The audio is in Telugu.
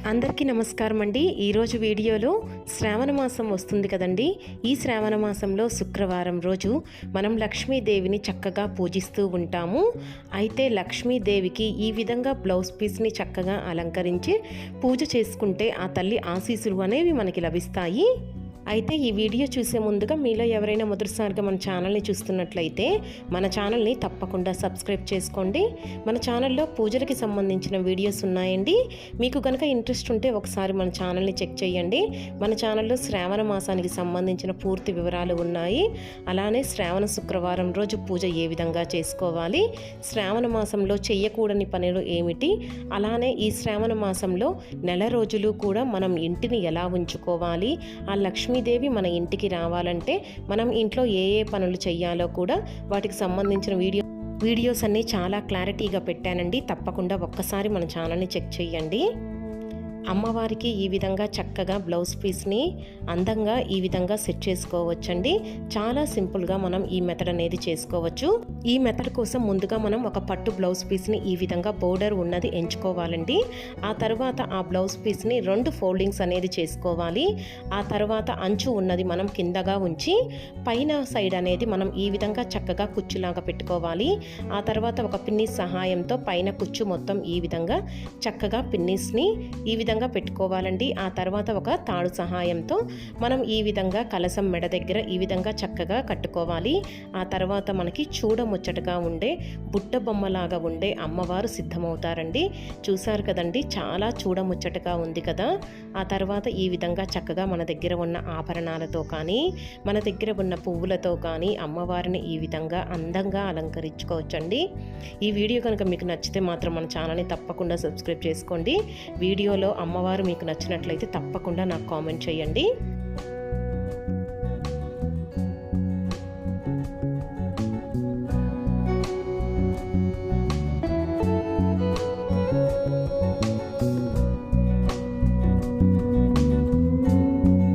అందరికీ నమస్కారం అండి. ఈరోజు వీడియోలో శ్రావణ మాసం వస్తుంది కదండి. ఈ శ్రావణ మాసంలో శుక్రవారం రోజు మనం లక్ష్మీదేవిని చక్కగా పూజిస్తూ ఉంటాము. అయితే లక్ష్మీదేవికి ఈ విధంగా బ్లౌజ్ పీస్ని చక్కగా అలంకరించి పూజ చేసుకుంటే ఆ తల్లి ఆశీస్సులు అనేవి మనకి లభిస్తాయి. అయితే ఈ వీడియో చూసే ముందుగా మీలో ఎవరైనా మొదటిసారిగా మన ఛానల్ని చూస్తున్నట్లయితే మన ఛానల్ని తప్పకుండా సబ్స్క్రైబ్ చేసుకోండి. మన ఛానల్లో పూజలకి సంబంధించిన వీడియోస్ ఉన్నాయండి. మీకు కనుక ఇంట్రెస్ట్ ఉంటే ఒకసారి మన ఛానల్ని చెక్ చేయండి. మన ఛానల్లో శ్రావణ మాసానికి సంబంధించిన పూర్తి వివరాలు ఉన్నాయి. అలానే శ్రావణ శుక్రవారం రోజు పూజ ఏ విధంగా చేసుకోవాలి, శ్రావణ మాసంలో చెయ్యకూడని పనులు ఏమిటి, అలానే ఈ శ్రావణ మాసంలో నెల రోజులు కూడా మనం ఇంటిని ఎలా ఉంచుకోవాలి, ఆ లక్ష్మీదేవి మన ఇంటికి రావాలంటే మనం ఇంట్లో ఏ పనులు చేయాలో కూడా వాటికి సంబంధించిన వీడియోస్ అన్నీ చాలా క్లారిటీగా పెట్టానండి. తప్పకుండా ఒక్కసారి మన ఛానల్ని చెక్ చేయండి. అమ్మవారికి ఈ విధంగా చక్కగా బ్లౌజ్ పీస్ని అందంగా ఈ విధంగా సెట్ చేసుకోవచ్చండి. చాలా సింపుల్గా మనం ఈ మెథడ్ అనేది చేసుకోవచ్చు. ఈ మెథడ్ కోసం ముందుగా మనం ఒక పట్టు బ్లౌజ్ పీస్ని ఈ విధంగా బోర్డర్ ఉన్నది ఎంచుకోవాలండి. ఆ తర్వాత ఆ బ్లౌజ్ పీస్ని 2 ఫోల్డింగ్స్ అనేది చేసుకోవాలి. ఆ తర్వాత అంచు ఉన్నది మనం కిందగా ఉంచి పైన సైడ్ అనేది మనం ఈ విధంగా చక్కగా కుచ్చులాగా పెట్టుకోవాలి. ఆ తర్వాత ఒక పిన్నిస్ సహాయంతో పైన కుచ్చు మొత్తం ఈ విధంగా చక్కగా పిన్నిస్ని ఈ విధంగా పెట్టుకోవాలండి. ఆ తర్వాత ఒక తాడు సహాయంతో మనం ఈ విధంగా కలసం మెడ దగ్గర ఈ విధంగా చక్కగా కట్టుకోవాలి. ఆ తర్వాత మనకి చూడముచ్చటగా ఉండే బుట్ట బొమ్మలాగా ఉండే అమ్మవారు సిద్ధమవుతారండి. చూసారు కదండి, చాలా చూడముచ్చటగా ఉంది కదా. ఆ తర్వాత ఈ విధంగా చక్కగా మన దగ్గర ఉన్న ఆభరణాలతో కానీ మన దగ్గర ఉన్న పువ్వులతో కానీ అమ్మవారిని ఈ విధంగా అందంగా అలంకరించుకోవచ్చండి. ఈ వీడియో కనుక మీకు నచ్చితే మాత్రం మన ఛానల్ని తప్పకుండా సబ్స్క్రైబ్ చేసుకోండి. వీడియోలో అమ్మవారు మీకు నచ్చినట్లయితే తప్పకుండా నాకు కామెంట్ చేయండి.